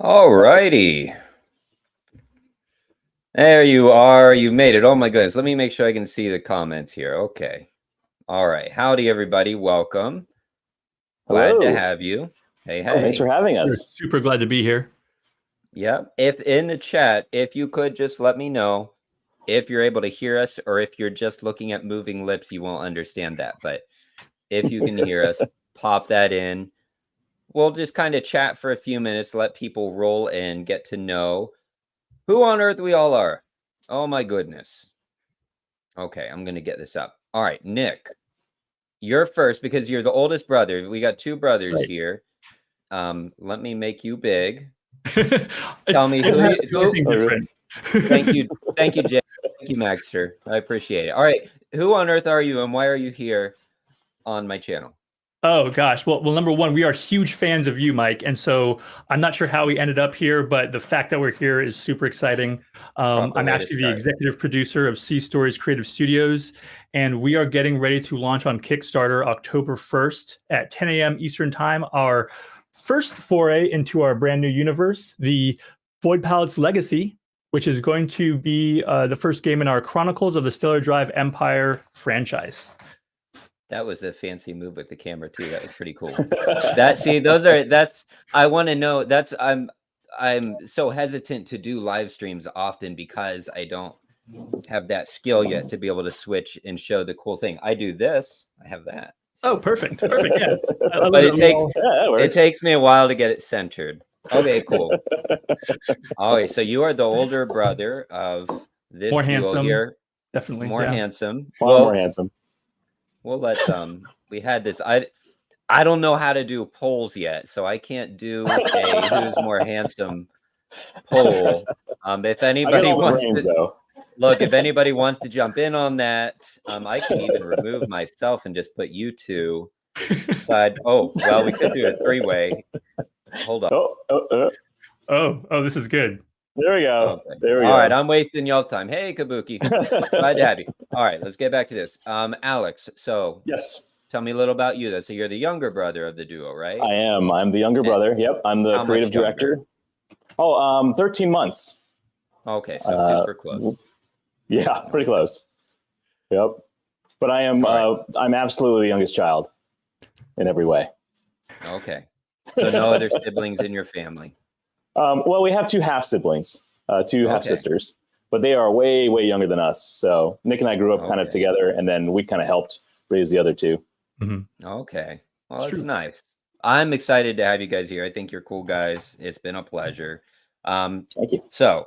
All righty. There you are. You made it. Oh my goodness. Let me make sure I can see the comments here. Okay. All right. Howdy, everybody. Welcome. Glad to have you. Hey, hey. Thanks for having We're us. super glad to be here. Yep. If in the chat, if you could just let me know if you're able to hear us, or if you're just looking at moving lips, you won't understand that. But if you can hear us, pop that in. We'll just kind of chat for a few minutes, let people roll in, get to know who on earth we all are. Oh my goodness. Okay, I'm gonna get this up. All right, Nick, you're first because you're the oldest brother. We got two brothers here. Let me make you big. Tell me who different. Thank you, Jay. Thank you, Maxter. I appreciate it. All right, who on earth are you, and why are you here on my channel? Oh gosh, well, number one, we are huge fans of you, Mike, and so I'm not sure how we ended up here, but the fact that we're here is super exciting. I'm actually the executive producer of Sea Stories Creative Studios, and we are getting ready to launch on Kickstarter October 1st at 10 a.m. Eastern Time. Our first foray into our brand new universe, the Voidpilot's Legacy, which is going to be the first game in our Chronicles of the Stellar Drive Empire franchise. That was a fancy move with the camera too. That was pretty cool. I want to know. I'm so hesitant to do live streams often because I don't have that skill yet to be able to switch and show the cool thing. I do this. I have that. So. Oh, perfect. Yeah. But it takes me a while to get it centered. Okay, cool. All right, so you are the older brother of this more duo handsome here. Definitely more handsome. More handsome. Well, let's we had this. I don't know how to do polls yet, so I can't do a who's more handsome poll. If anybody wants to look, if anybody wants to jump in on that, I can even remove myself and just put you two side. Oh, well, we could do a three-way. Hold on. Oh, this is good. There we go. Okay. There we go. All right, I'm wasting y'all's time. Hey, Kabuki. Glad to have you. All right, let's get back to this. Alex, so yes, tell me a little about you, though. So you're the younger brother of the duo, right? I am. I'm the younger brother. Yep, I'm the creative director. 13 months. Okay, so super close. Yeah, pretty close. Yep, but I am. I'm absolutely the youngest child in every way. Okay, so no other siblings in your family. Well, we have two half siblings, two half sisters, but they are way, way younger than us. So Nick and I grew up kind of together, and then we kind of helped raise the other two. Mm-hmm. Okay, well, that's nice. I'm excited to have you guys here. I think you're cool guys. It's been a pleasure. Thank you. So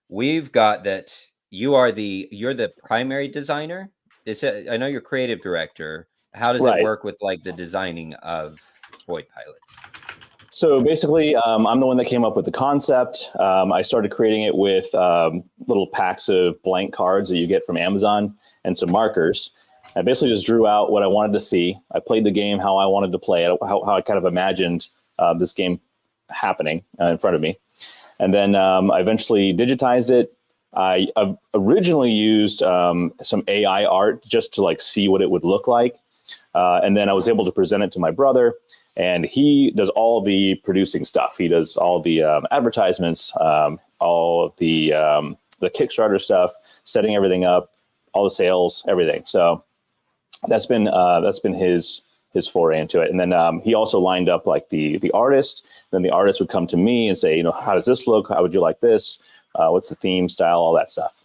we've got that. You're the primary designer. I know you're creative director. How does it work with like the designing of Voidpilot? So basically, I'm the one that came up with the concept. I started creating it with little packs of blank cards that you get from Amazon and some markers. I basically just drew out what I wanted to see. I played the game how I wanted to play it, how I kind of imagined this game happening in front of me. And then I eventually digitized it. I originally used some AI art just to like see what it would look like. And then I was able to present it to my brother. And he does all the producing stuff. He does all the advertisements, all of the Kickstarter stuff, setting everything up, all the sales, everything. So that's been his foray into it. And then he also lined up like the artist. Then the artist would come to me and say, how does this look? How would you like this? What's the theme, style, all that stuff.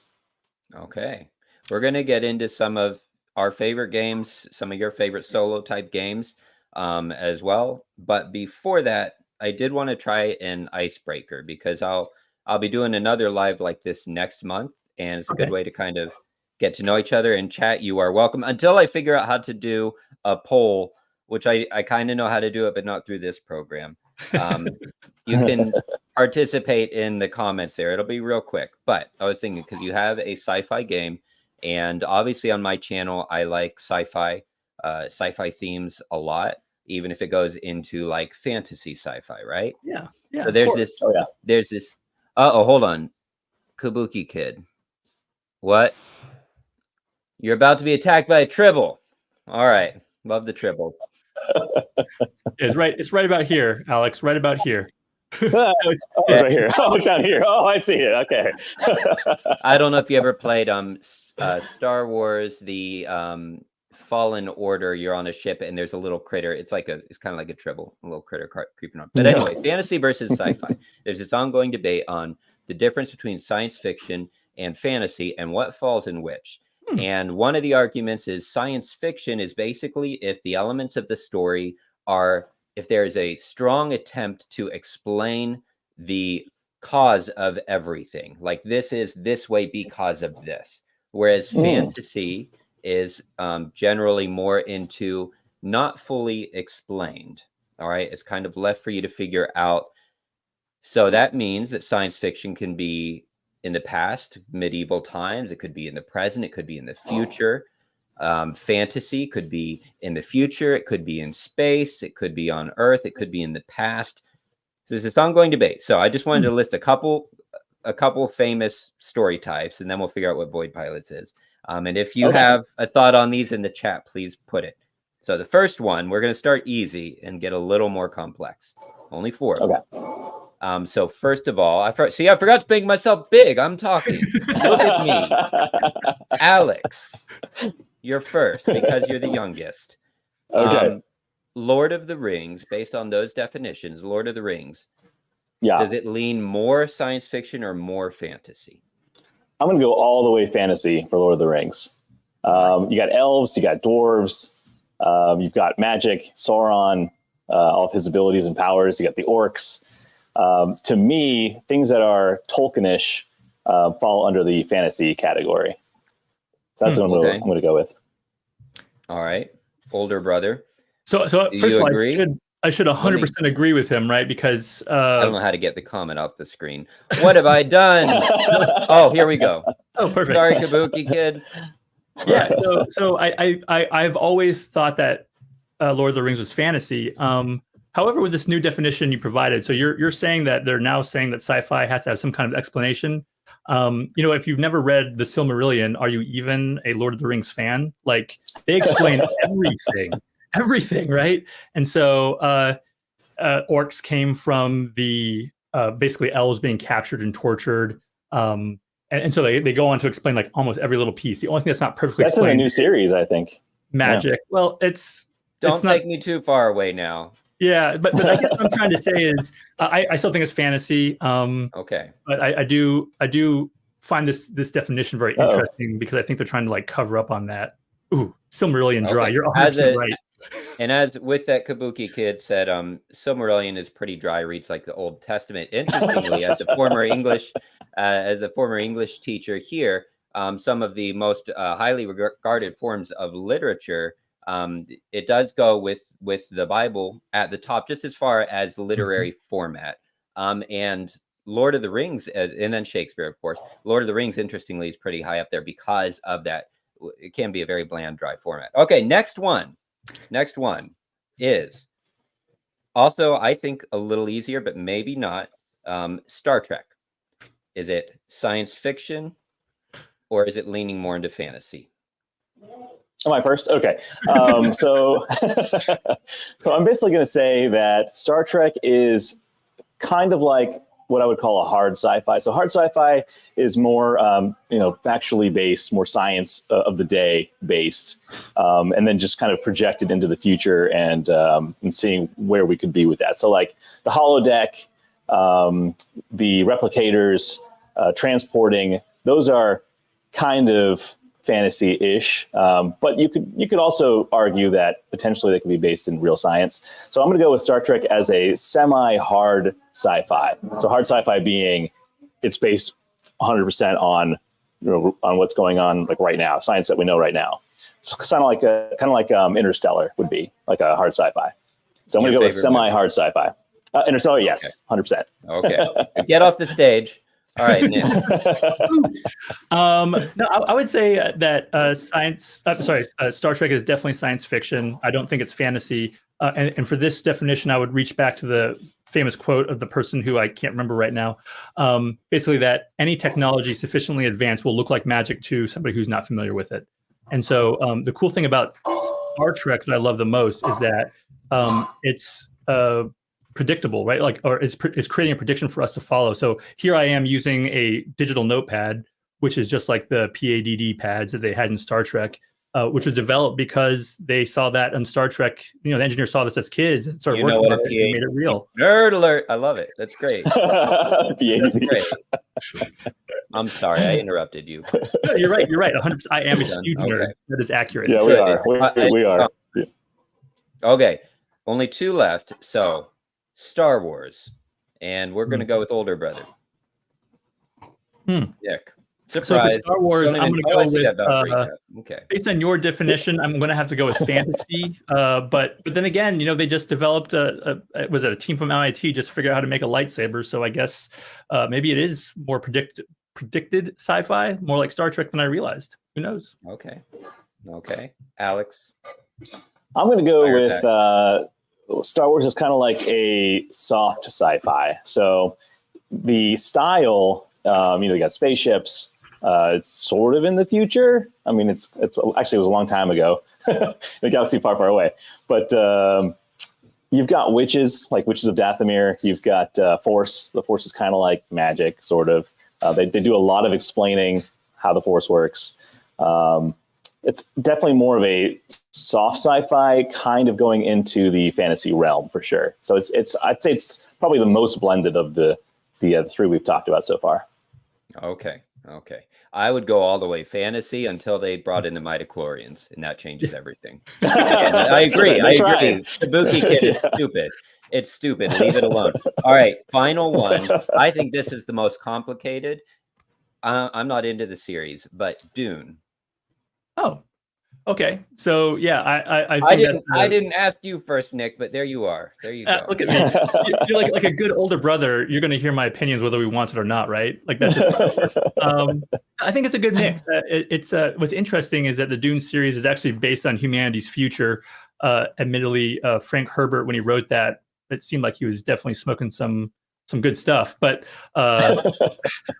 Okay, we're gonna get into some of our favorite games, some of your favorite solo type games. As well, but before that, I did want to try an icebreaker because I'll be doing another live like this next month, and it's a good way to kind of get to know each other and chat. You are welcome until I figure out how to do a poll, which I kind of know how to do it, but not through this program. You can participate in the comments there. It'll be real quick, but I was thinking because you have a sci-fi game, and obviously on my channel I like sci-fi themes a lot, even if it goes into like fantasy sci-fi, right? Yeah. So there's this. There's this. Oh, hold on, Kabuki kid. What? You're about to be attacked by a tribble. All right, love the tribble. It's right about here, Alex. Right about here. it's right here. Oh, it's down here. Oh, I see it. Okay. I don't know if you ever played Star Wars, the Fallen Order. You're on a ship and there's a little critter. It's kind of like a tribble, a little critter creeping on. But anyway, fantasy versus sci-fi. There's this ongoing debate on the difference between science fiction and fantasy and what falls in which. And one of the arguments is science fiction is basically if the elements of the story are, if there is a strong attempt to explain the cause of everything, like this is this way because of this. Whereas fantasy is generally more into not fully explained. All right. It's kind of left for you to figure out. So that means that science fiction can be in the past, medieval times. It could be in the present. It could be in the future. Fantasy could be in the future. It could be in space. It could be on Earth. It could be in the past. So there's this ongoing debate. So I just wanted to list a couple famous story types, and then we'll figure out what Voidpilot is. And if you have a thought on these in the chat, please put it. So the first one, we're going to start easy and get a little more complex. Only 4. Okay. So first of all, I forgot to make myself big. I'm talking. Look at me. Alex, you're first because you're the youngest. Okay. Lord of the Rings, based on those definitions, Lord of the Rings, Yeah. does it lean more science fiction or more fantasy? I'm going to go all the way fantasy for Lord of the Rings. You got elves, you got dwarves, you've got magic, Sauron, all of his abilities and powers. You got the orcs. To me, things that are Tolkienish fall under the fantasy category. So that's what I'm going to go with. All right, older brother. So first of all, I should 100% agree with him, right? Because I don't know how to get the comment off the screen. What have I done? Oh, here we go. Oh, perfect. Sorry, Kabuki kid. Yeah. So I've always thought that Lord of the Rings was fantasy. However, with this new definition you provided, so you're saying that they're now saying that sci-fi has to have some kind of explanation. If you've never read the Silmarillion, are you even a Lord of the Rings fan? Like, they explain everything, right? And so orcs came from the basically elves being captured and tortured. And so they go on to explain like almost every little piece. The only thing that's not perfectly explained in the new series, I think. Magic. Yeah. Well, don't take me too far away now. Yeah, but I guess what I'm trying to say is I still think it's fantasy. Okay. But I do find this definition very interesting because I think they're trying to like cover up on that. Ooh, Silmarillion dry. Okay. You're 100% right. And as with that Kabuki kid said, Silmarillion is pretty dry, reads like the Old Testament. Interestingly, as a former English teacher here, some of the most highly regarded forms of literature, it does go with the Bible at the top, just as far as literary format. And Lord of the Rings, and then Shakespeare, of course. Lord of the Rings, interestingly, is pretty high up there because of that. It can be a very bland, dry format. Okay, next one is also, I think, a little easier, but maybe not. Star Trek. Is it science fiction or is it leaning more into fantasy? Am I first? Okay. So I'm basically going to say that Star Trek is kind of like what I would call a hard sci-fi. So hard sci-fi is more, factually based, more science of the day based, and then just kind of projected into the future and seeing where we could be with that. So like the holodeck, the replicators, transporting, those are kind of fantasy-ish, but you could also argue that potentially they could be based in real science. So I'm going to go with Star Trek as a semi-hard sci-fi. So hard sci-fi being it's based 100% on what's going on like right now, science that we know right now. So kind of like Interstellar would be like a hard sci-fi. So I'm going to go with semi-hard sci-fi. Interstellar, yes, 100%. Okay, get off the stage. All right, Nick. No, I would say that Star Trek is definitely science fiction. I don't think it's fantasy. And for this definition, I would reach back to the famous quote of the person who I can't remember right now. Basically, that any technology sufficiently advanced will look like magic to somebody who's not familiar with it. And so the cool thing about Star Trek that I love the most is that it's predictable, right? Like, or it's creating a prediction for us to follow. So here I am using a digital notepad, which is just like the PADD pads that they had in Star Trek, which was developed because they saw that on Star Trek. The engineers saw this as kids and started working on it and made it real. Nerd alert! I love it. That's great. That's great. I'm sorry, I interrupted you. No, you're right. You're right. 100%. I am a huge nerd. That is accurate. Yeah, we are. We are. Okay, only 2 left. So, Star Wars, and we're going to go with older brother. Nick. Surprise. So for Star Wars, I'm going to go with, okay. Based on your definition, I'm going to have to go with fantasy. But then again, they just developed was it a team from MIT just to figure out how to make a lightsaber. So I guess maybe it is more predicted sci-fi, more like Star Trek than I realized. Who knows? Okay. Alex? I'm going to go with Star Wars is kind of like a soft sci-fi. So the style, you got spaceships. It's sort of in the future. I mean, it's actually it was a long time ago, in a galaxy far, far away. But you've got witches, like witches of Dathomir. You've got Force. The Force is kind of like magic, sort of. They do a lot of explaining how the Force works. It's definitely more of a soft sci-fi, kind of going into the fantasy realm for sure. So I'd say it's probably the most blended of the 3 we've talked about so far. Okay. I would go all the way fantasy until they brought in the midichlorians, and that changes everything. I agree. Kabuki Kid is stupid. It's stupid. Leave it alone. All right, final one. I think this is the most complicated. I'm not into the series, but Dune. Oh, okay. So yeah, I didn't ask you first, Nick, but there you are. There you go. Look at me. You're like a good older brother. You're going to hear my opinions whether we want it or not, right? Like that's just. I think it's a good mix. It's what's interesting is that the Dune series is actually based on humanity's future. Admittedly, Frank Herbert, when he wrote that, it seemed like he was definitely smoking some good stuff. But I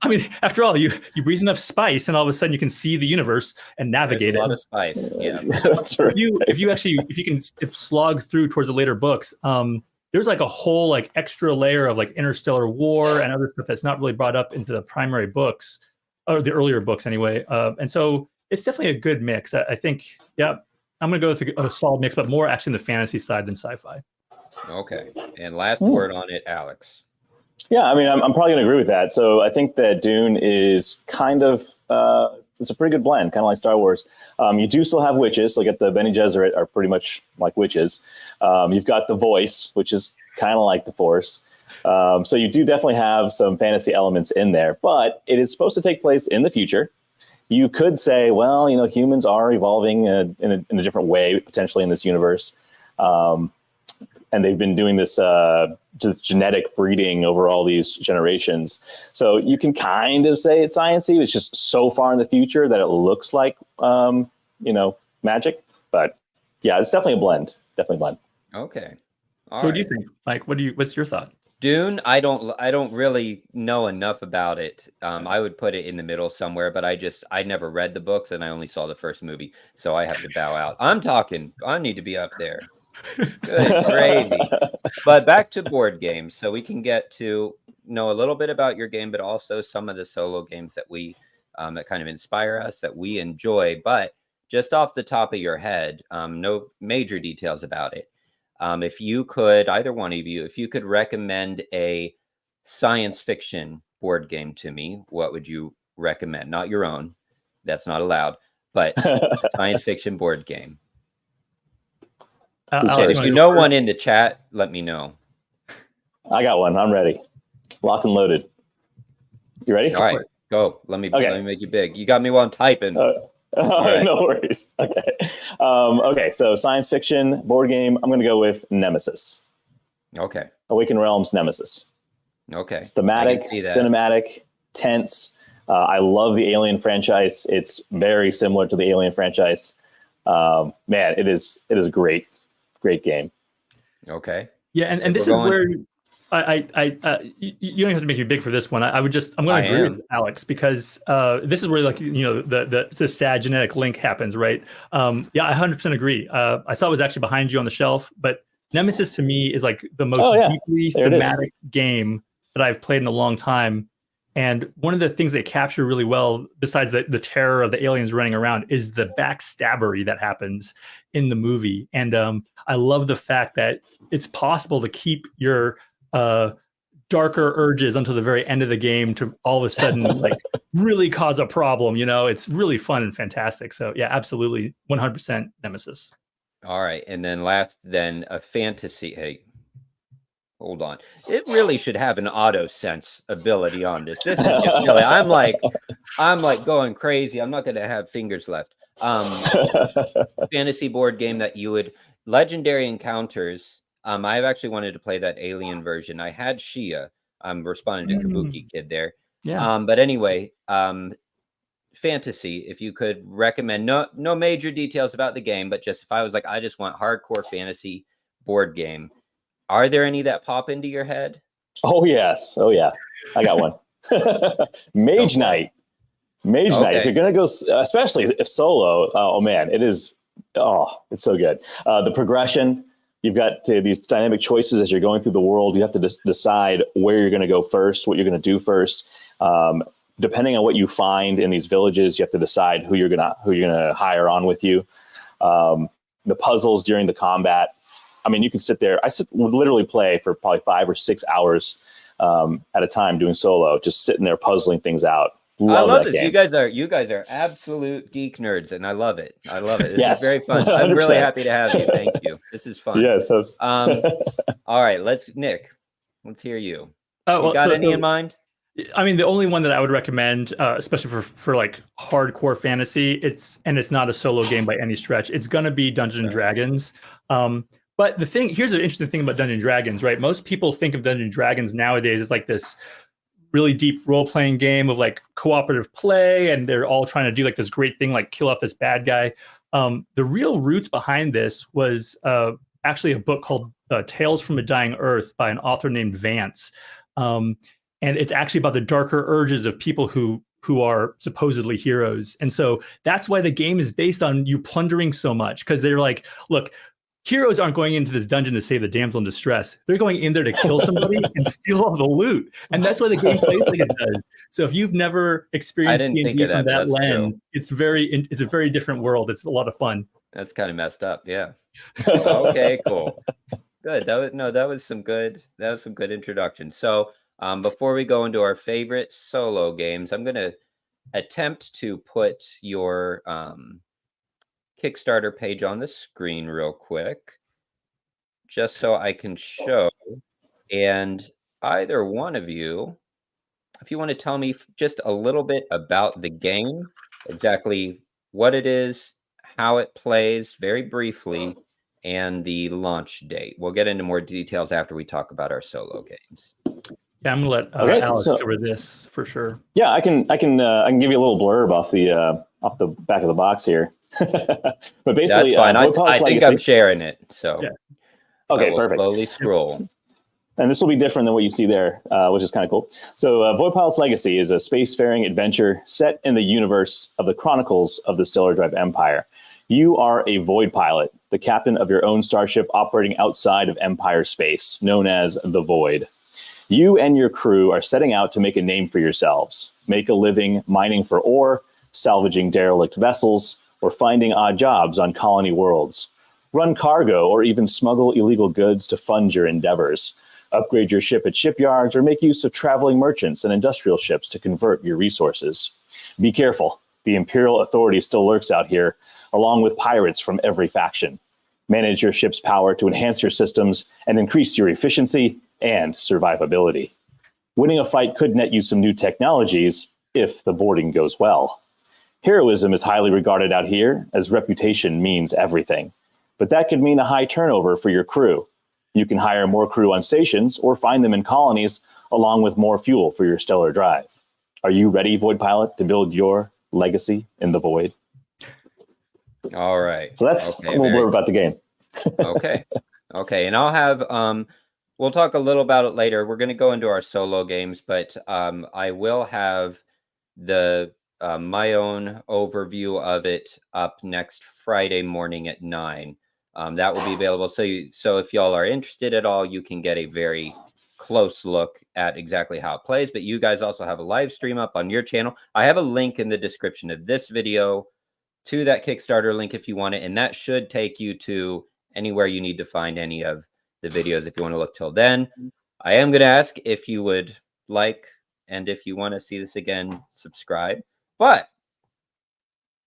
mean, after all, you breathe enough spice, and all of a sudden you can see the universe and navigate it. A lot of spice. Yeah, that's right. If you can slog through towards the later books, there's like a whole like extra layer of like interstellar war and other stuff that's not really brought up into the primary books or the earlier books anyway. And so it's definitely a good mix. I think, yeah, I'm gonna go with a solid mix, but more actually in the fantasy side than sci-fi. Okay, and last word on it, Alex. Yeah, I mean, I'm probably going to agree with that. So I think that Dune is kind of, it's a pretty good blend, kind of like Star Wars. You do still have witches, like at the Bene Gesserit are pretty much like witches. You've got the voice, which is kind of like the Force. So you do definitely have some fantasy elements in there, but it is supposed to take place in the future. You could say, well, humans are evolving in a different way, potentially in this universe. And they've been doing this genetic breeding over all these generations. So you can kind of say it's sciencey. It's just so far in the future that it looks like, magic. But yeah, it's definitely a blend. Definitely a blend. Okay. So what do you think, Mike? What's your thought? Dune, I don't really know enough about it. I would put it in the middle somewhere, but I never read the books and I only saw the first movie, so I have to bow out. I need to be up there. Good gravy. But back to board games, so we can get to know a little bit about your game, but also some of the solo games that we that kind of inspire us, that we enjoy. But just off the top of your head, no major details about it. If you could, either one of you, if you could recommend a science fiction board game to me, what would you recommend? Not your own, that's not allowed, but science fiction board game. If you know one in the chat, let me know. I got one. I'm ready. Locked and loaded. You ready? All right, go. Let me make you big. You got me while I'm typing. All right. No worries. Okay. Okay. So science fiction board game. I'm going to go with Nemesis. Okay. Awakened Realms Nemesis. Okay. It's thematic, cinematic, tense. I love the Alien franchise. It's very similar to the Alien franchise. Man, it is a great game. Okay. Yeah, and this is where you don't have to make me big for this one. I'm going to agree with Alex, because this is where the sad genetic link happens, right? Yeah, I 100% agree. I saw it was actually behind you on the shelf, but Nemesis to me is like the most deeply thematic game that I've played in a long time. And one of the things they capture really well, besides the terror of the aliens running around, is the backstabbery that happens in the movie. And I love the fact that it's possible to keep your darker urges until the very end of the game to all of a sudden like really cause a problem. You know, it's really fun and fantastic. So yeah, absolutely, 100% Nemesis. All right, and then last, then a fantasy. Hey, hold on. It really should have an auto sense ability on this. This is just silly. I'm like going crazy. I'm not going to have fingers left. Fantasy board game that you would Legendary Encounters. I've actually wanted to play that alien version. I had Shia. I'm responding to Kabuki Kid there. Yeah. But anyway, fantasy, if you could recommend, no major details about the game, but just if I was like, I just want hardcore fantasy board game, are there any that pop into your head? Oh yes, oh yeah, I got one. Mage Knight. If you're gonna go, especially if solo, oh man, it's so good. The progression, you've got these dynamic choices as you're going through the world. You have to decide where you're going to go first, what you're going to do first. Depending on what you find in these villages, you have to decide who you're gonna hire on with you. The puzzles during the combat. I mean, you can sit there. Would literally play for probably 5 or 6 hours at a time doing solo, just sitting there puzzling things out. I love this. Game. You guys are absolute geek nerds, and I love it. This is very fun. 100%. I'm really happy to have you. Thank you. This is fun. Yes. All right, Nick, let's hear you. You got any in mind? I mean, the only one that I would recommend, especially for like hardcore fantasy, it's not a solo game by any stretch. It's gonna be Dungeons and Dragons. But here's an interesting thing about Dungeons and Dragons, right? Most people think of Dungeons and Dragons nowadays as like this really deep role-playing game of like cooperative play, and they're all trying to do like this great thing, like kill off this bad guy. The real roots behind this was actually a book called Tales from a Dying Earth by an author named Vance. And it's actually about the darker urges of people who are supposedly heroes. And so that's why the game is based on you plundering so much, because they're like, look, heroes aren't going into this dungeon to save the damsel in distress. They're going in there to kill somebody and steal all the loot. And that's why the game plays like it does. So if you've never experienced D&D from that lens, it's a very different world. It's a lot of fun. That's kind of messed up. Yeah. Okay, cool. Good. That was some good introduction. So before we go into our favorite solo games, I'm going to attempt to put your Kickstarter page on the screen real quick, just so I can show. And either one of you, if you want to tell me just a little bit about the game, exactly what it is, how it plays, very briefly, and the launch date. We'll get into more details after we talk about our solo games. Yeah, I'm gonna let Alex cover this for sure. Yeah, I can give you a little blurb off the back of the box here. But basically, I think I'm sharing it. So yeah. Okay, perfect. Slowly scroll. And this will be different than what you see there, which is kind of cool. So Voidpilot's Legacy is a spacefaring adventure set in the universe of the Chronicles of the Stellar Drive Empire. You are a Void Pilot, the captain of your own starship operating outside of Empire space, known as the Void. You and your crew are setting out to make a name for yourselves, make a living mining for ore, salvaging derelict vessels, or finding odd jobs on colony worlds. Run cargo or even smuggle illegal goods to fund your endeavors. Upgrade your ship at shipyards or make use of traveling merchants and industrial ships to convert your resources. Be careful. The Imperial Authority still lurks out here, along with pirates from every faction. Manage your ship's power to enhance your systems and increase your efficiency and survivability. Winning a fight could net you some new technologies if the boarding goes well. Heroism is highly regarded out here, as reputation means everything. But that could mean a high turnover for your crew. You can hire more crew on stations or find them in colonies, along with more fuel for your stellar drive. Are you ready, Void Pilot, to build your legacy in the void? All right. So that's a little bit about the game. Okay. And I'll have, we'll talk a little about it later. We're going to go into our solo games, but I will have my own overview of it up next Friday morning at 9. That will be available. So if y'all are interested at all, you can get a very close look at exactly how it plays. But you guys also have a live stream up on your channel. I have a link in the description of this video to that Kickstarter link if you want it, and that should take you to anywhere you need to find any of the videos if you want to look. Till then, I am going to ask if you would like, and if you want to see this again, subscribe. But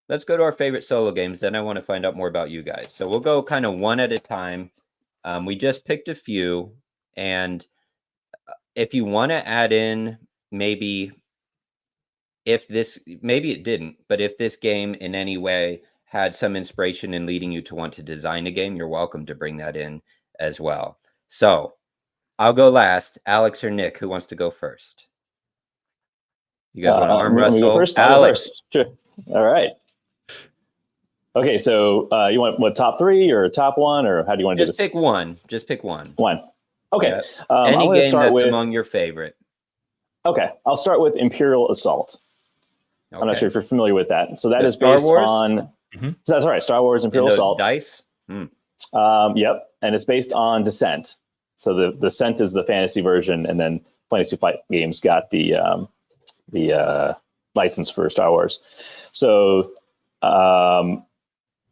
let's go to our favorite solo games. Then I want to find out more about you guys. So we'll go kind of one at a time. We just picked a few, and if you want to add in maybe maybe it didn't, but if this game in any way had some inspiration in leading you to want to design a game, you're welcome to bring that in as well. So I'll go last. Alex or Nick, who wants to go first? You guys want to arm wrestle? Go first? Alex. Sure. All right. Okay, so you want what, top 3 or top 1, or how do you want to do this? Just pick one. Just pick one. One. Okay. Yeah. Any game start that's among your favorite. Okay, I'll start with Imperial Assault. Okay. I'm not sure if you're familiar with that. So that is based on. That's right. Star Wars Imperial Assault. Dice. Yep, and it's based on Descent. So the Descent is the fantasy version, and then Planet Zoo Fight Games got the license for Star Wars. So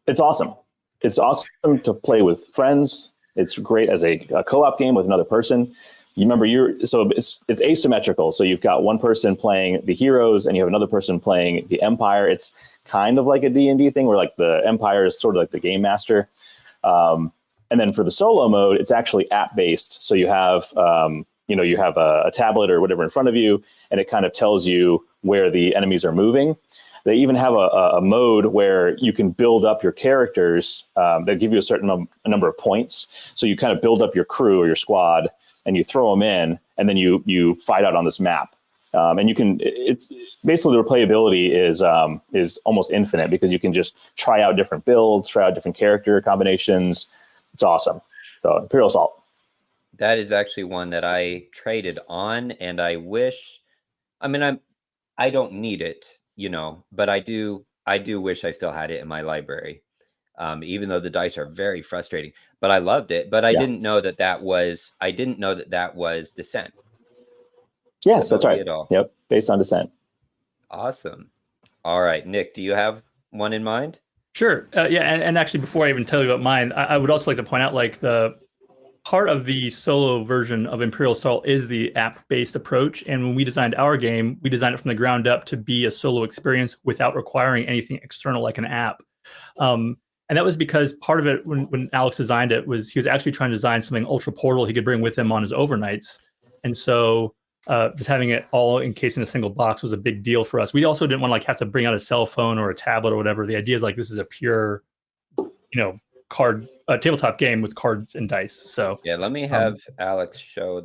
it's awesome. It's awesome to play with friends. It's great as a co-op game with another person. You remember it's asymmetrical. So you've got one person playing the heroes and you have another person playing the Empire. It's kind of like a D&D thing where like the Empire is sort of like the game master. And then for the solo mode, it's actually app-based. So you have, you have a tablet or whatever in front of you, and it kind of tells you where the enemies are moving. They even have a mode where you can build up your characters that give you a certain number of points. So you kind of build up your crew or your squad, and you throw them in, and then you fight out on this map. And you can, it's basically the replayability is almost infinite because you can just try out different builds, try out different character combinations. It's awesome. So Imperial Assault. That is actually one that I traded on, and I wish, I don't need it, but I do wish I still had it in my library. Even though the dice are very frustrating, but I loved it. But I didn't know that was Descent. Yes, that's right. Yep, based on Descent. Awesome. All right, Nick, do you have one in mind? Sure. And actually, before I even tell you about mine, I would also like to point out, like, the part of the solo version of Imperial Assault is the app-based approach. And when we designed our game, we designed it from the ground up to be a solo experience without requiring anything external like an app. And that was because part of it, when Alex designed it, was he was actually trying to design something ultra portable he could bring with him on his overnights. And so just having it all encased in a single box was a big deal for us. We also didn't want to have to bring out a cell phone or a tablet or whatever. The idea is like this is a pure, tabletop game with cards and dice. So yeah, let me have Alex show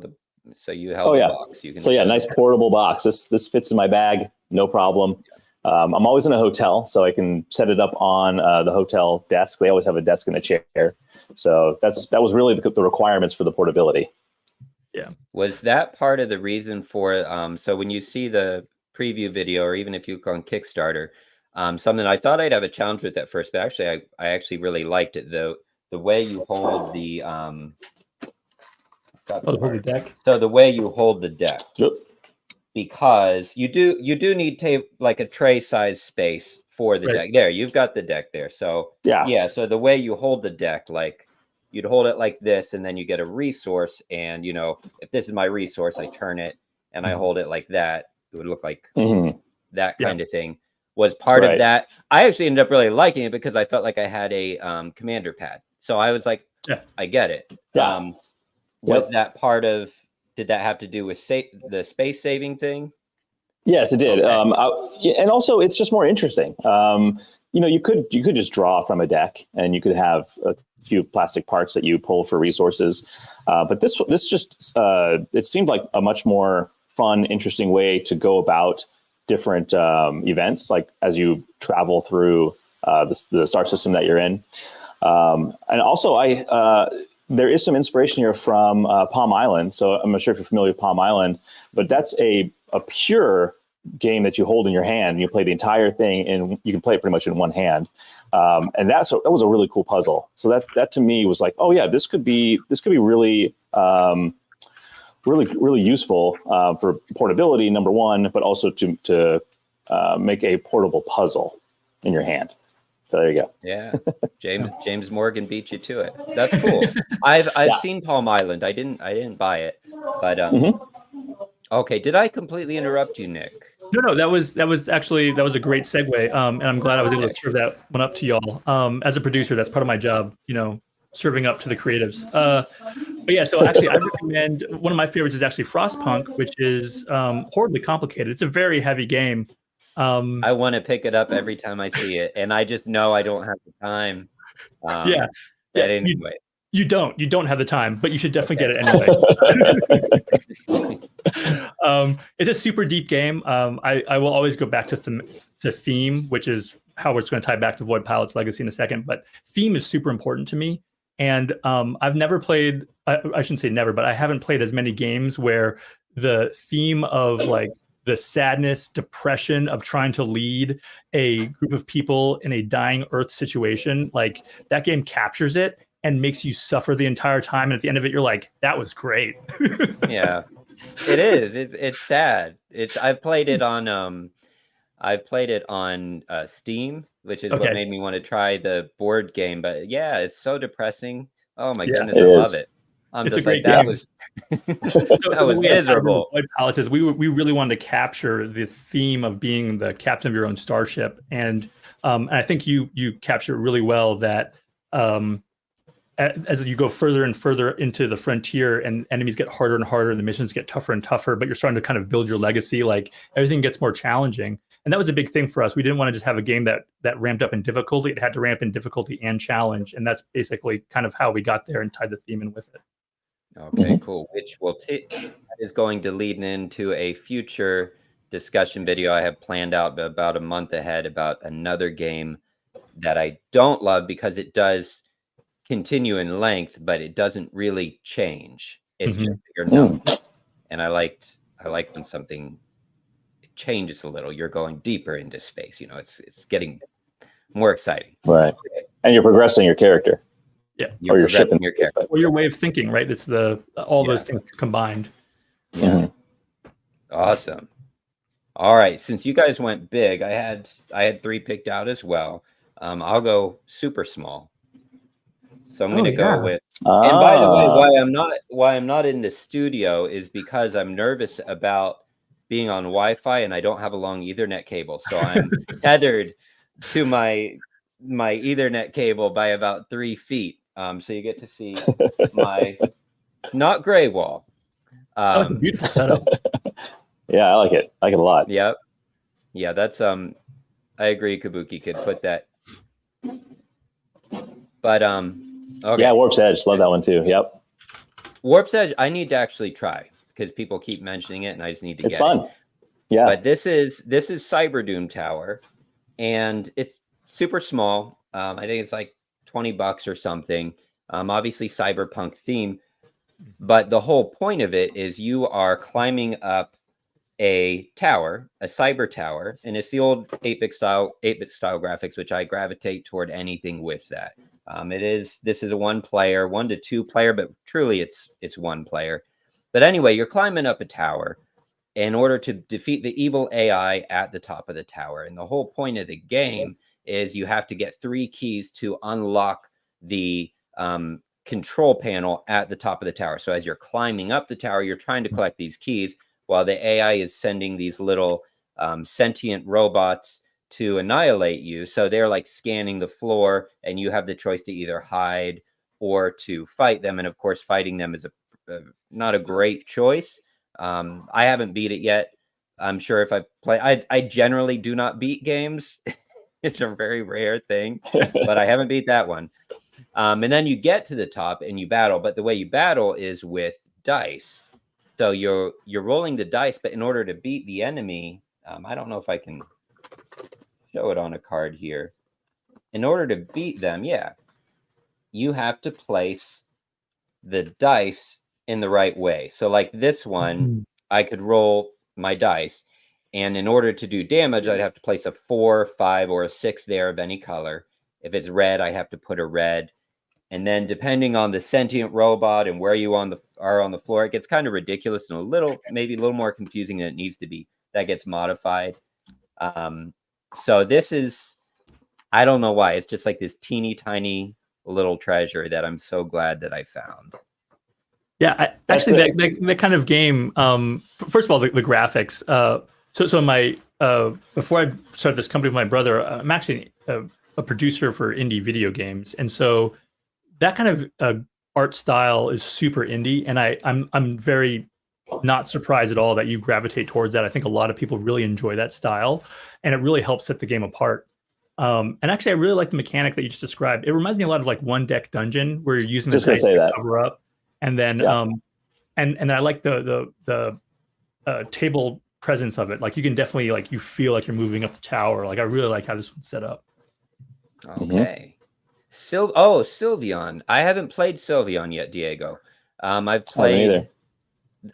so you held the box. You can nice portable box. This fits in my bag, no problem. I'm always in a hotel, so I can set it up on the hotel desk. They always have a desk and a chair. So that was really the requirements for the portability. Yeah. Was that part of the reason for so when you see the preview video, or even if you look on Kickstarter, something I thought I'd have a challenge with at first, but actually I actually really liked it, though. The way you hold the deck. So the way you hold the deck. Yep. Because you do need like a tray size space for the deck. There, you've got the deck there. So yeah. So the way you hold the deck, like you'd hold it like this, and then you get a resource. And if this is my resource, I turn it and I hold it like that. It would look like that kind of thing. Was part of that. I actually ended up really liking it because I felt like I had a commander pad. So I was like, I get it. Yeah. Was that part of? Did that have to do with the space saving thing? Yes, it did. Okay. And also, it's just more interesting. You could just draw from a deck, and you could have a few plastic parts that you pull for resources. But this just it seemed like a much more fun, interesting way to go about different events, like as you travel through the star system that you're in. And also, there is some inspiration here from Palm Island. So I'm not sure if you're familiar with Palm Island, but that's a pure game that you hold in your hand, and you play the entire thing, and you can play it pretty much in one hand. And that was a really cool puzzle. So that to me was like, oh yeah, this could be really really useful for portability, number one, but also to make a portable puzzle in your hand. So there you go. Yeah, James Morgan beat you to it. That's cool. I've seen Palm Island. I didn't buy it, but okay. Did I completely interrupt you, Nick? No, that was actually a great segue. And I'm glad I was able to serve that one up to y'all. As a producer, that's part of my job, serving up to the creatives. But yeah, so actually, I recommend one of my favorites is actually Frostpunk, which is horribly complicated. It's a very heavy game. I want to pick it up every time I see it, and I just know I don't have the time. Yeah. Anyway. You don't have the time, but you should definitely get it anyway. It's a super deep game. I will always go back to theme, which is how it's going to tie back to Voidpilot's legacy in a second. But theme is super important to me. And I've never played, I shouldn't say never, but I haven't played as many games where the theme of like the sadness, depression of trying to lead a group of people in a dying Earth situation, like that game captures it and makes you suffer the entire time. And at the end of it, you're like, that was great. Yeah, it is. It's sad. I've played it on Steam, which is what made me want to try the board game. But yeah, it's so depressing. Oh my goodness, I love it. I'm just like, that was that was miserable. Voidpilot is we really wanted to capture the theme of being the captain of your own starship, and I think you capture it really well. That as you go further and further into the frontier, and enemies get harder and harder, and the missions get tougher and tougher, but you're starting to kind of build your legacy. Like everything gets more challenging, and that was a big thing for us. We didn't want to just have a game that ramped up in difficulty; it had to ramp in difficulty and challenge, and that's basically kind of how we got there and tied the theme in with it. Okay, cool. Which is going to lead into a future discussion video I have planned out about a month ahead about another game that I don't love because it does continue in length, but it doesn't really change. It's just bigger numbers. And I like when something changes a little. You're going deeper into space. It's getting more exciting. Right. And you're progressing your character. Yeah, or you're shipping your character, or your way of thinking, right? It's all those things combined. Yeah, awesome. All right, since you guys went big, I had 3 picked out as well. I'll go super small. So I'm going to go with. And by the way, why I'm not in the studio is because I'm nervous about being on Wi-Fi and I don't have a long Ethernet cable, so I'm tethered to my Ethernet cable by about 3 feet. So you get to see my not gray wall. That was a beautiful setup. Yeah, I like it. I like it a lot. Yep. Yeah, that's I agree. Kabuki could put that. But okay. Yeah, Warp's Edge. Love that one too. Yep. Warp's Edge, I need to actually try because people keep mentioning it, and I just need to get it. It's fun. Yeah. But this is Cyberdoom Tower, and it's super small. I think it's like $20 or something. Obviously cyberpunk theme, but the whole point of it is you are climbing up a tower, a cyber tower, and it's the old 8-bit style graphics, which I gravitate toward anything with that. This is a 1 to 2 player, but truly it's 1 player. But anyway, you're climbing up a tower in order to defeat the evil AI at the top of the tower. And the whole point of the game is you have to get 3 keys to unlock the control panel at the top of the tower. So as you're climbing up the tower, you're trying to collect these keys while the AI is sending these little sentient robots to annihilate you. So they're like scanning the floor, and you have the choice to either hide or to fight them. And of course, fighting them is not a great choice. I haven't beat it yet. I'm sure if I play, I generally do not beat games. It's a very rare thing, but I haven't beat that one. And then you get to the top and you battle, but the way you battle is with dice. So you're rolling the dice, but in order to beat the enemy, I don't know if I can show it on a card here. In order to beat them, you have to place the dice in the right way. So like this one, I could roll my dice, And in order to do damage, I'd have to place a 4, 5, or a 6 there of any color. If it's red, I have to put a red. And then depending on the sentient robot and where you are on the floor, it gets kind of ridiculous and maybe a little more confusing than it needs to be. That gets modified. So this is, I don't know why. It's just like this teeny tiny little treasure that I'm so glad that I found. Yeah, actually, that kind of game. First of all, the graphics. So my before I started this company with my brother, I'm actually a producer for indie video games, and so that kind of art style is super indie, and I'm very not surprised at all that you gravitate towards that. I think a lot of people really enjoy that style, and it really helps set the game apart. And actually, I really like the mechanic that you just described. It reminds me a lot of like One Deck Dungeon, where you're using the dice to cover up, and then and I like the table presence of it. Like you can definitely you feel like you're moving up the tower. Like I really like how this one's set up. Okay. Sylveon. I haven't played Sylveon yet, Diego. I've played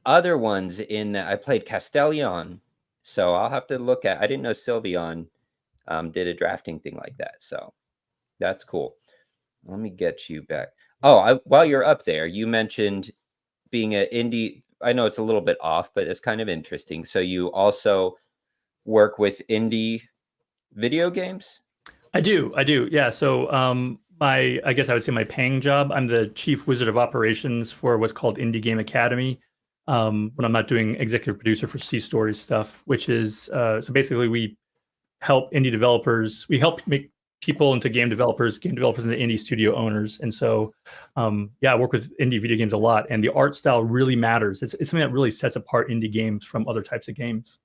other ones I played Castellion. So I'll have to look at. I didn't know Sylveon did a drafting thing like that. So that's cool. Let me get you back. While you're up there, you mentioned being an indie. I know it's a little bit off, but it's kind of interesting. So you also work with indie video games? I do. Yeah. So I guess I would say my paying job, I'm the chief wizard of operations for what's called Indie Game Academy. When I'm not doing executive producer for C Stories stuff, which is so basically we help indie developers. We help make people into game developers into indie studio owners. And so, I work with indie video games a lot, and the art style really matters. It's something that really sets apart indie games from other types of games.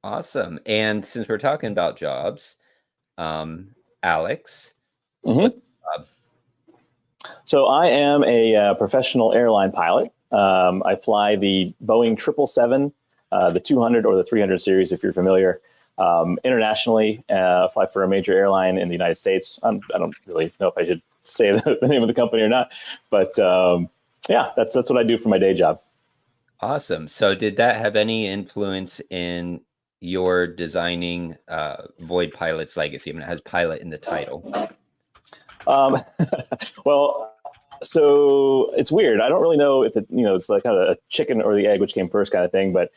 Awesome. And since we're talking about jobs, Alex, what's your job? So I am a professional airline pilot. I fly the Boeing 777, the 200 or the 300 series, if you're familiar. Internationally, fly for a major airline in the United States. I don't really know if I should say the name of the company or not, but that's what I do for my day job. Awesome. So did that have any influence in your designing Voidpilot's legacy? I mean, it has pilot in the title. Well, so it's weird. I don't really know if it's like kind of a chicken or the egg, which came first kind of thing. But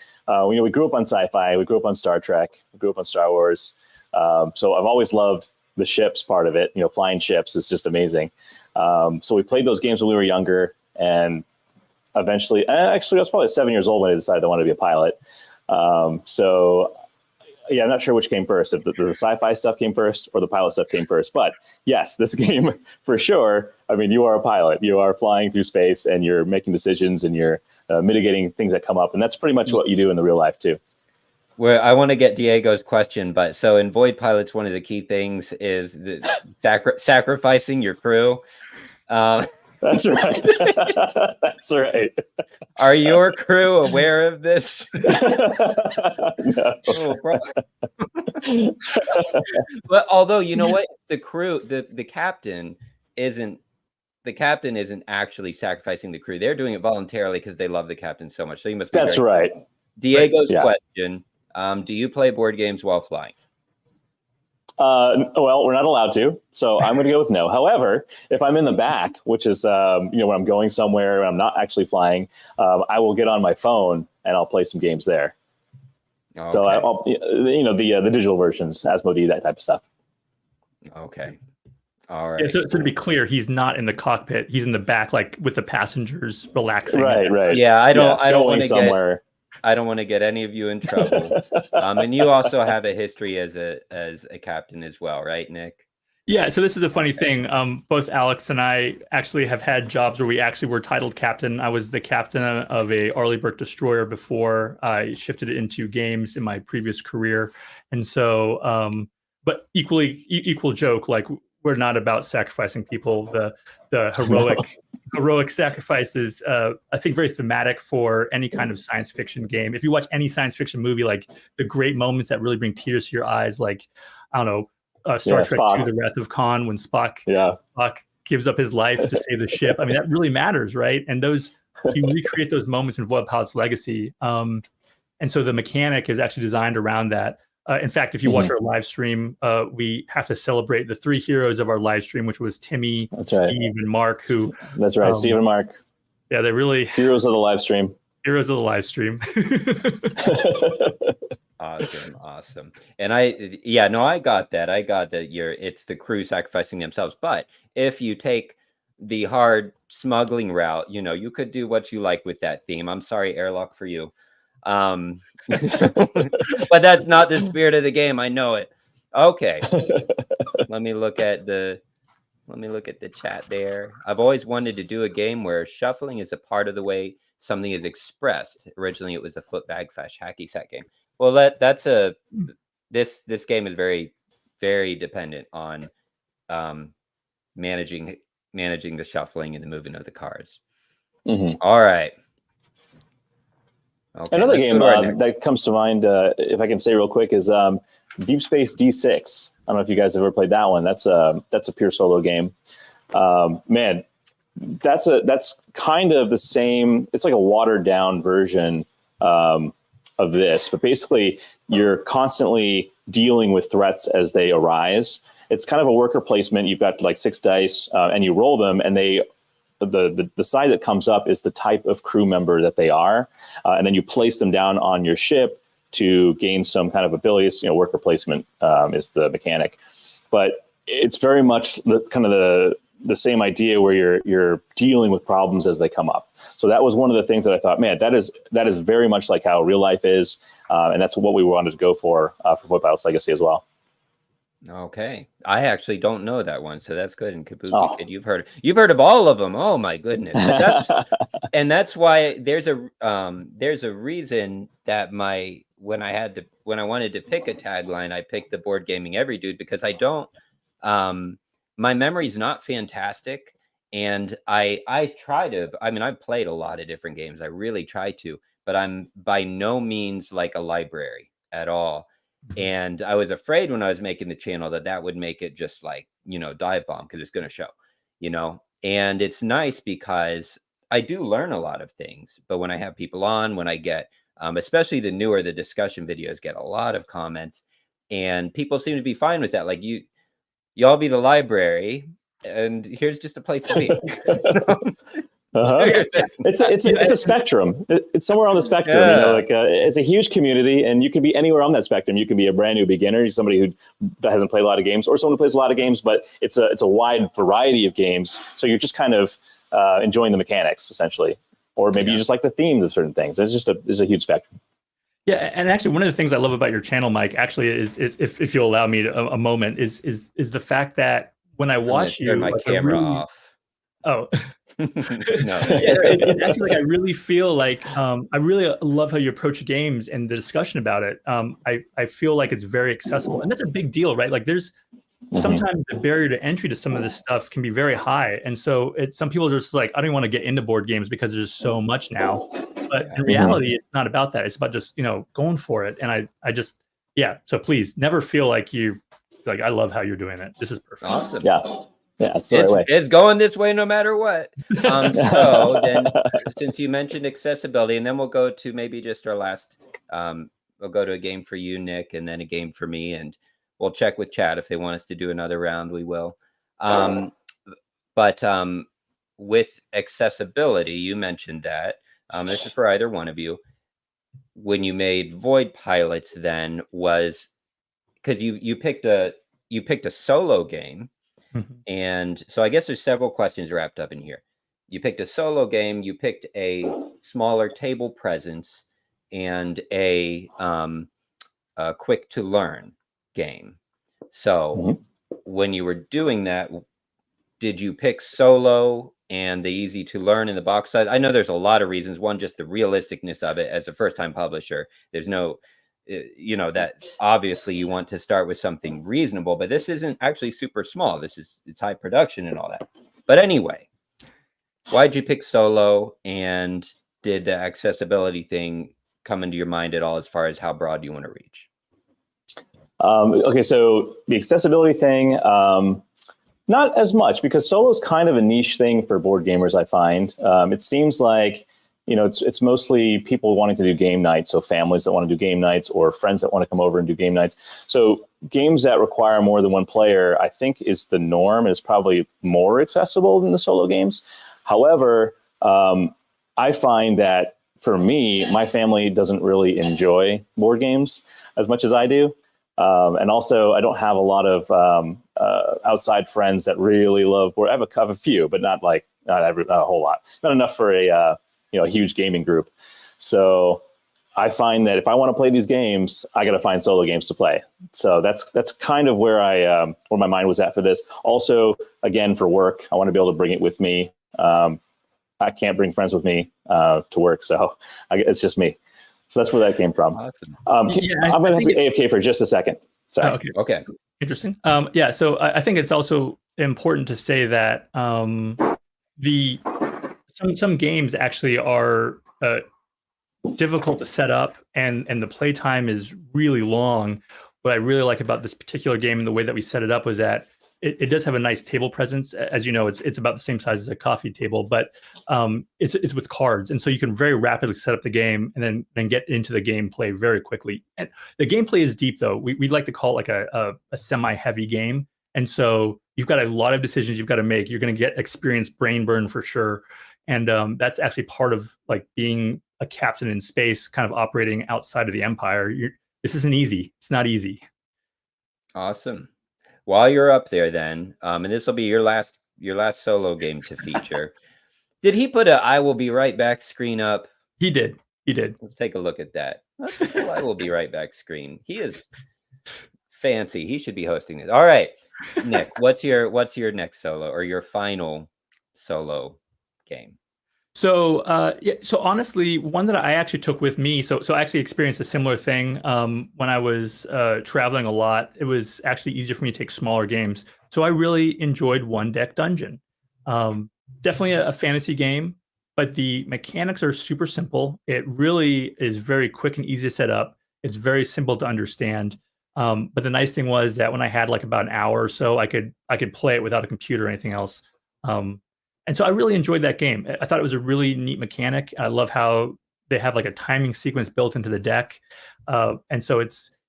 we grew up on sci-fi. We grew up on Star Trek. We grew up on Star Wars. So I've always loved the ships part of it. Flying ships is just amazing. So we played those games when we were younger, and eventually, actually, I was probably 7 years old when I decided I wanted to be a pilot. I'm not sure which came first, if the sci-fi stuff came first or the pilot stuff came first. But yes, this game for sure. I mean, you are a pilot. You are flying through space, and you're making decisions, and you're mitigating things that come up. And that's pretty much what you do in the real life too. Well, I want to get Diego's question, but so in Voidpilots, one of the key things is sacrificing your crew. That's right. That's right. Are your crew aware of this? No. But although, you know what, the crew, the captain isn't actually sacrificing the crew. They're doing it voluntarily because they love the captain so much. So you must be. That's right. Diego's question: do you play board games while flying? Well, we're not allowed to, so I'm going to go with no. However, if I'm in the back, which is when I'm going somewhere and I'm not actually flying, I will get on my phone and I'll play some games there. Okay. So I'll the digital versions, Asmodee, that type of stuff. Okay. All right. Yeah, so to be clear, he's not in the cockpit. He's in the back, like with the passakers relaxing. Right. Yeah, I don't want to somewhere. I don't want to get any of you in trouble. And you also have a history as a captain as well, right, Nick? Yeah, so this is the funny thing. Both Alex and I actually have had jobs where we actually were titled captain. I was the captain of a Arleigh Burke destroyer before I shifted it into games in my previous career. And so, but equal joke, like we're not about sacrificing people. The heroic sacrifices, I think, very thematic for any kind of science fiction game. If you watch any science fiction movie, like the great moments that really bring tears to your eyes, like, I don't know, Star Trek II, The Wrath of Khan, when Spock gives up his life to save the ship. I mean, that really matters, right? And you recreate those moments in Voidpilot's legacy. And And so the mechanic is actually designed around that. In fact, if you watch our live stream, we have to celebrate the 3 heroes of our live stream, which was Timmy, Steve, and Mark. Who That's right, Steve and Mark. Yeah, they're really heroes of the live stream. Heroes of the live stream. Awesome. And I got that. I got that it's the crew sacrificing themselves. But if you take the hard smuggling route, you could do what you like with that theme. I'm sorry, Airlock, for you. But that's not the spirit of the game. I know it. Okay. Let me look at the chat there. I've always wanted to do a game where shuffling is a part of the way something is expressed. Originally, it was a footbag/hacky sack game. Well, this game is very, very dependent on managing the shuffling and the movement of the cards. All right. Okay, another game that comes to mind, if I can say real quick, is Deep Space D6. I don't know if you guys have ever played that one. That's a pure solo game. Man, that's kind of the same. It's like a watered down version of this, but basically you're constantly dealing with threats as they arise. It's kind of a worker placement. You've got like 6 dice, and you roll them, and the side that comes up is the type of crew member that they are, and then you place them down on your ship to gain some kind of abilities. Worker placement is the mechanic, but it's very much the same idea where you're dealing with problems as they come up. So that was one of the things that I thought, man, that is very much like how real life is, and that's what we wanted to go for Voidpilot's Legacy as well. Okay, I actually don't know that one, so that's good. And Kabuki Kid, you've heard of all of them. Oh my goodness, and that's why there's a reason that when I wanted to pick a tagline, I picked the Board Gaming Every Dude, because I don't. My memory's not fantastic, and I try to. I mean, I've played a lot of different games. I really try to, but I'm by no means like a library at all. And I was afraid when I was making the channel that would make it just like, dive bomb, because it's going to show, and it's nice because I do learn a lot of things. But when I have people on, when I get, especially the discussion videos get a lot of comments, and people seem to be fine with that. Like y'all be the library, and here's just a place to be. It's a spectrum. It's somewhere on the spectrum. It's a huge community, and you can be anywhere on that spectrum. You can be a brand new beginner, somebody that hasn't played a lot of games, or someone who plays a lot of games, but it's a wide variety of games. So you're just kind of enjoying the mechanics, essentially, or maybe you just like the themes of certain things. It's a huge spectrum. Yeah, and actually, one of the things I love about your channel, Mike, actually is if you'll allow me a moment, is the fact that when I watch you, turn my camera off. Oh. No. It's actually like I really feel like I really love how you approach games and the discussion about it. I feel like it's very accessible, and that's a big deal, right? Like there's sometimes the barrier to entry to some of this stuff can be very high, and so some people are just like, I don't want to get into board games because there's so much now. But in reality, it's not about that. It's about just going for it. And I just so please never feel like I love how you're doing it. This is perfect. Awesome. Yeah, it's the right way. It's going this way no matter what. So then, since you mentioned accessibility, and then we'll go to maybe just our last, we'll go to a game for you, Nick, and then a game for me, and we'll check with chat if they want us to do another round, we will. But with accessibility, you mentioned that. This is for either one of you. When you made Voidpilots, then was because you picked a solo game. And so I guess there's several questions wrapped up in here. You picked a solo game, you picked a smaller table presence, and a quick to learn game. So when you were doing that, did you pick solo and the easy to learn in the box size? I know there's a lot of reasons. One, just the realisticness of it as a first time publisher. There's no that obviously you want to start with something reasonable, but this isn't actually super small. It's high production and all that. But anyway, why'd you pick solo, and did the accessibility thing come into your mind at all as far as how broad you want to reach? Okay, so the accessibility thing, not as much, because solo is kind of a niche thing for board gamers, I find. It seems like it's mostly people wanting to do game nights. So families that want to do game nights, or friends that want to come over and do game nights. So games that require more than one player, I think, is the norm. It's probably more accessible than the solo games. However, I find that for me, my family doesn't really enjoy board games as much as I do. And also, I don't have a lot of outside friends that really love board. I have a few, but not a whole lot. Not enough for a huge gaming group. So I find that if I want to play these games, I got to find solo games to play. So that's kind of where where my mind was at for this. Also, again, for work, I want to be able to bring it with me. I can't bring friends with me to work, so it's just me. So that's where that came from. Awesome. I'm going to have to AFK for just a second. Sorry. Oh, okay. Interesting. Yeah. So I think it's also important to say that some games actually are difficult to set up, and the play time is really long. What I really like about this particular game and the way that we set it up was that it does have a nice table presence. As you know, it's about the same size as a coffee table, but it's with cards, and so you can very rapidly set up the game and then get into the gameplay very quickly. And the gameplay is deep, though. We'd like to call it like a semi-heavy game, and so you've got a lot of decisions you've got to make. You're going to get experience brain burn for sure, and that's actually part of like being a captain in space, kind of operating outside of the Empire. This isn't easy. It's not easy. Awesome. While you're up there, then, and this will be your last solo game to feature. Did he put a "I will be right back" screen up? He did. Let's take a look at that. That's a cool "I will be right back" screen. He is fancy. He should be hosting this. All right, Nick, what's your next solo or your final solo game? So so honestly, one that I actually took with me. So I actually experienced a similar thing when I was traveling a lot. It was actually easier for me to take smaller games. So I really enjoyed One Deck Dungeon. Definitely a fantasy game, but the mechanics are super simple. It really is very quick and easy to set up. It's very simple to understand. But the nice thing was that when I had like about an hour or so, I could play it without a computer or anything else. And so I really enjoyed that game. I thought it was a really neat mechanic. I love how they have like a timing sequence built into the deck. And so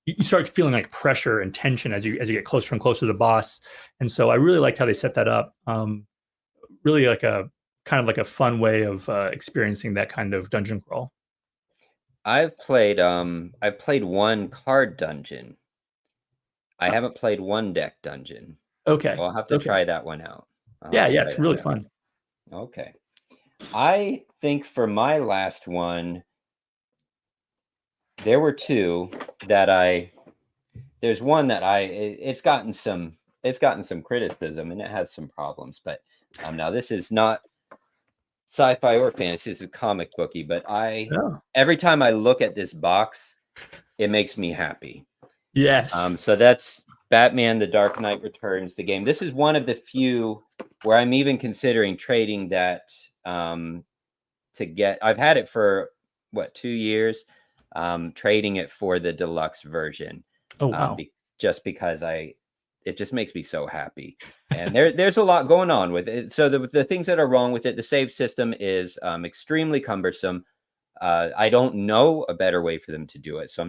you start feeling like pressure and tension as you get closer and closer to the boss. And so I really liked how they set that up. Really like a kind of like a fun way of experiencing that kind of dungeon crawl. I've played one card dungeon. I haven't played One Deck Dungeon. Okay. So I'll have to try that one out. Yeah, it's really fun. Okay. I think for my last one, there were two that there's one that it's gotten some criticism and it has some problems, but now this is not sci-fi or fantasy, it's a comic booky, but every time I look at this box, it makes me happy. Yes. So that's Batman: The Dark Knight Returns, the game. This is one of the few where I'm even considering trading that to get. I've had it for 2 years, trading it for the deluxe version. Oh wow! Just because it just makes me so happy. And there's a lot going on with it. So the things that are wrong with it, the save system is extremely cumbersome. I don't know a better way for them to do it, so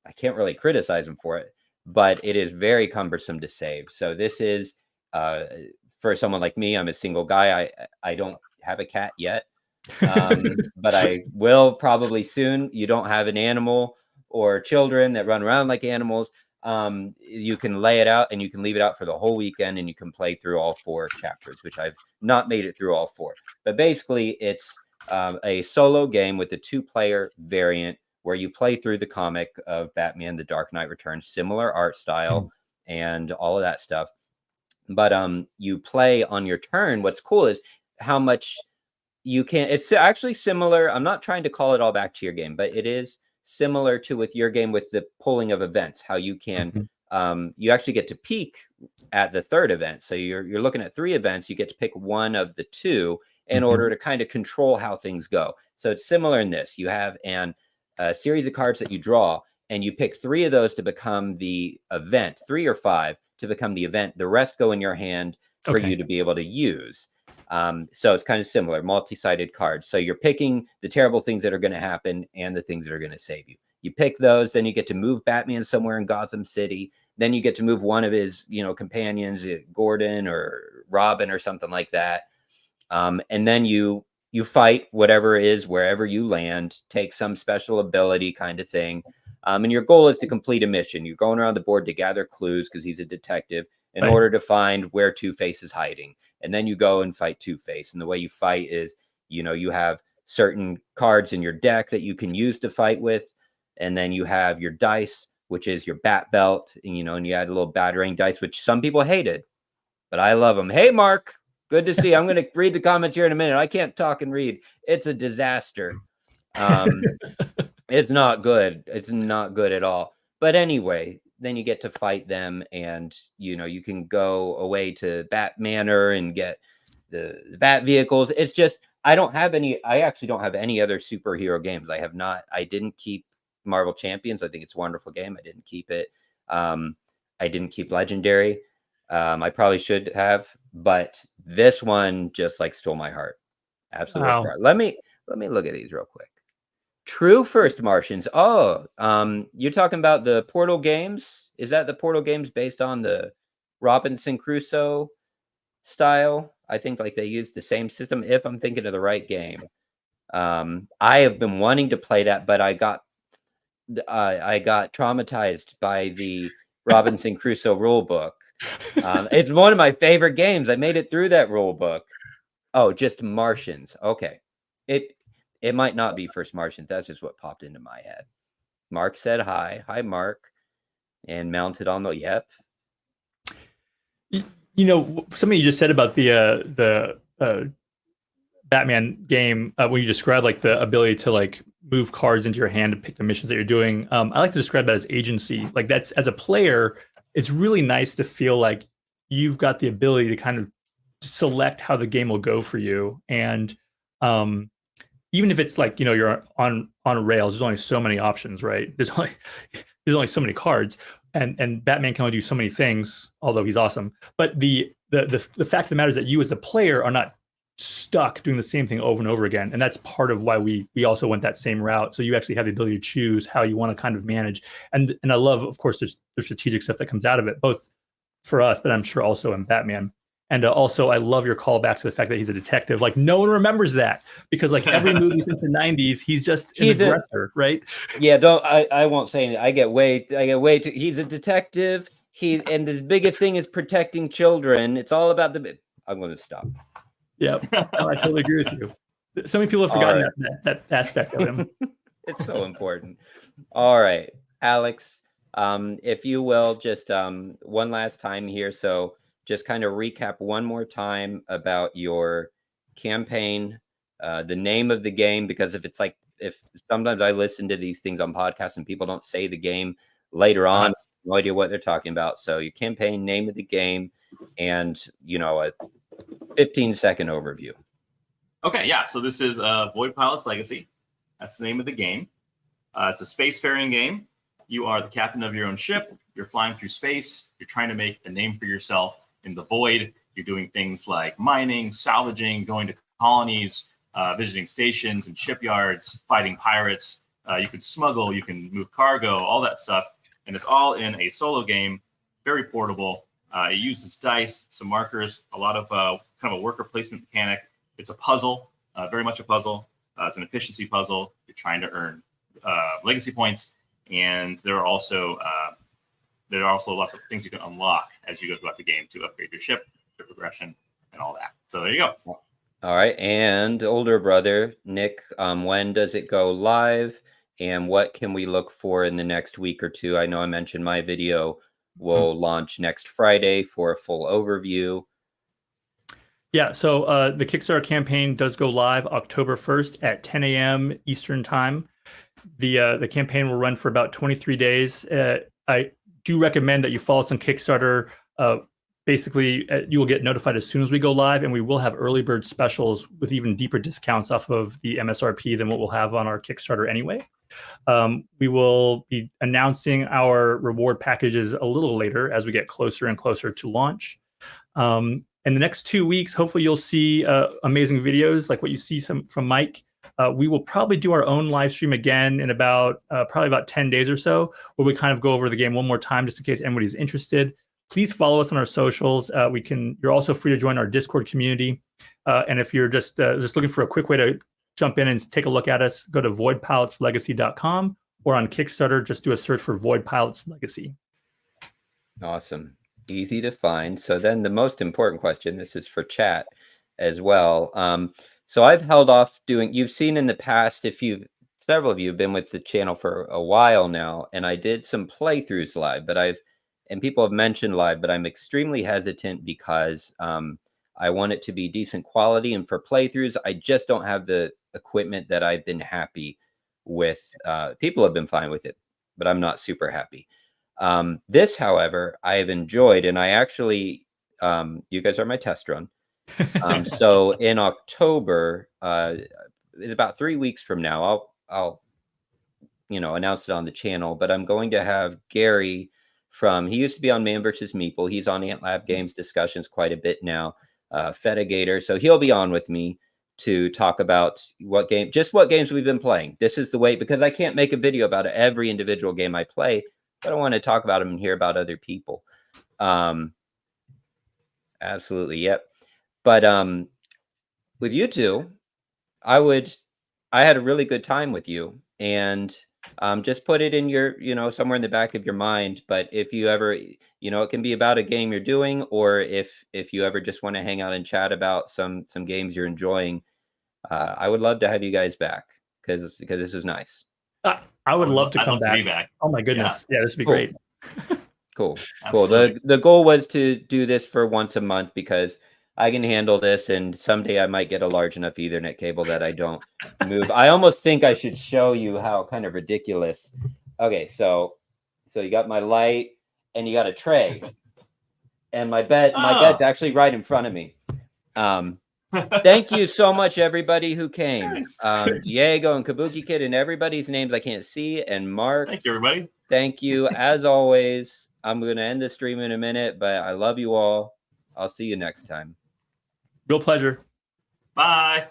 I can't really criticize them for it. But it is very cumbersome to save. So this is for someone like me. I'm a single guy. I don't have a cat yet, but I will probably soon. You don't have an animal or children that run around like animals. You can lay it out and you can leave it out for the whole weekend and you can play through all 4 chapters, which I've not made it through all 4. But basically, it's a solo game with a 2-player variant, where you play through the comic of Batman: The Dark Knight Returns, similar art style and all of that stuff. But you play on your turn. What's cool is how much you can. It's actually similar. I'm not trying to call it all back to your game, but it is similar to with your game with the pulling of events. How you can you actually get to peek at the 3rd event. So you're looking at 3 events. You get to pick one of the 2 in order to kind of control how things go. So it's similar in this. You have a series of cards that you draw, and you pick 3 of those to become the event, 3 or 5 to become the event. The rest go in your hand for you to be able to use. So it's kind of similar, multi-sided cards. So you're picking the terrible things that are going to happen and the things that are going to save you. You pick those, then you get to move Batman somewhere in Gotham City. Then you get to move one of his, companions, Gordon or Robin or something like that. And then you fight whatever it is wherever you land, take some special ability kind of thing. And your goal is to complete a mission. You're going around the board to gather clues because he's a detective in order to find where Two-Face is hiding. And then you go and fight Two-Face. And the way you fight is, you have certain cards in your deck that you can use to fight with. And then you have your dice, which is your bat belt, and you add a little battering dice, which some people hated, but I love them. Hey, Mark, good to see you. I'm going to read the comments here in a minute. I can't talk and read. It's a disaster. It's not good. It's not good at all. But anyway, then you get to fight them, and you can go away to Bat Manor and get the Bat vehicles. It's just I actually don't have any other superhero games. I didn't keep Marvel Champions. I think it's a wonderful game. I didn't keep it. I didn't keep Legendary. I probably should have, but this one just stole my heart. Absolutely. Wow. Let me look at these real quick. True First Martians. Oh, you're talking about the Portal games? Is that the Portal games based on the Robinson Crusoe style? I think they use the same system, if I'm thinking of the right game. I have been wanting to play that, but I got traumatized by the Robinson Crusoe rule book. It's one of my favorite games. I made it through that rule book. Oh, just Martians. Okay. It might not be First Martians. That's just what popped into my head. Mark said hi. Hi, Mark. And mounted on the, yep. Something you just said about the Batman game, when you describe the ability to move cards into your hand to pick the missions that you're doing, I like to describe that as agency. That's, as a player, it's really nice to feel like you've got the ability to kind of select how the game will go for you. And even if it's you're on rails, there's only so many options, right? There's only so many cards, and Batman can only do so many things, although he's awesome. But the fact of the matter is that you as a player are not stuck doing the same thing over and over again, and that's part of why we also went that same route. So you actually have the ability to choose how you want to kind of manage, and I love, of course, there's strategic stuff that comes out of it, both for us, but I'm sure also in Batman. And also, I love your call back to the fact that he's a detective. No one remembers that, because every movie since the '90s, he's an aggressor, right? Yeah, I won't say anything. I get way too. He's a detective. And his biggest thing is protecting children. It's all about I'm going to stop. Yeah, no, I totally agree with you. So many people have forgotten that aspect of him. It's so important. All right, Alex, if you will, just one last time here. So just kind of recap one more time about your campaign, the name of the game, because if sometimes I listen to these things on podcasts and people don't say the game later on, no idea what they're talking about. So your campaign, name of the game, and a 15-second overview. Okay, yeah. So this is Voidpilot's Legacy. That's the name of the game. It's a spacefaring game. You are the captain of your own ship. You're flying through space. You're trying to make a name for yourself in the void. You're doing things like mining, salvaging, going to colonies, visiting stations and shipyards, fighting pirates. You can smuggle, you can move cargo, all that stuff. And it's all in a solo game, very portable. It uses dice, some markers, a lot of kind of a worker placement mechanic. It's a puzzle, very much a puzzle. It's an efficiency puzzle. You're trying to earn legacy points, and there are also lots of things you can unlock as you go throughout the game to upgrade your ship progression, and all that. So there you go. All right, and older brother Nick, when does it go live, and what can we look for in the next week or two? I know I mentioned my video will launch next Friday for a full overview. Yeah, so the Kickstarter campaign does go live October 1st at 10 a.m. Eastern time. The campaign will run for about 23 days. I do recommend that you follow us on Kickstarter. Basically, you will get notified as soon as we go live, and we will have early bird specials with even deeper discounts off of the MSRP than what we'll have on our Kickstarter anyway. We will be announcing our reward packages a little later as we get closer and closer to launch. And In the next 2 weeks, hopefully you'll see amazing videos like what you see from Mike. We will probably do our own live stream again in probably about 10 days or so, where we kind of go over the game one more time just in case anybody's interested. Please follow us on our socials. You're also free to join our Discord community. And if you're just looking for a quick way to jump in and take a look at us, go to voidpilotslegacy.com, or on Kickstarter, just do a search for Void Pilots Legacy. Awesome. Easy to find. So then the most important question, this is for chat as well. So I've held off doing, you've seen in the past, several of you have been with the channel for a while now, and I did some playthroughs live, and people have mentioned live, but I'm extremely hesitant because I want it to be decent quality. And for playthroughs, I just don't have the equipment that I've been happy with. People have been fine with it, but I'm not super happy. This, however, I have enjoyed, and I actually, you guys are my test run. So in October, it's about 3 weeks from now, I'll announce it on the channel, but I'm going to have Gary he used to be on Man vs. Meeple. He's on Ant Lab Games discussions quite a bit now, Fetagator. So he'll be on with me to talk about what games we've been playing. This is the way, because I can't make a video about every individual game I play, but I want to talk about them and hear about other people. Absolutely. Yep. But with you two, I had a really good time with you, and just put it in your, somewhere in the back of your mind. But if you ever, it can be about a game you're doing, or if you ever just want to hang out and chat about some games you're enjoying, I would love to have you guys back because this was nice. I would love to come back. back. Oh my goodness. Yeah, this would be great. Cool. Absolutely. Cool. The goal was to do this for once a month because I can handle this, and someday I might get a large enough Ethernet cable that I don't move. I almost think I should show you how kind of ridiculous. Okay, so you got my light, and you got a tray, and my bed's actually right in front of me. Thank you so much, everybody who came. Nice. Diego and Kabuki Kid and everybody's names I can't see, and Mark. Thank you, everybody. Thank you, as always. I'm going to end the stream in a minute, but I love you all. I'll see you next time. Real pleasure. Bye.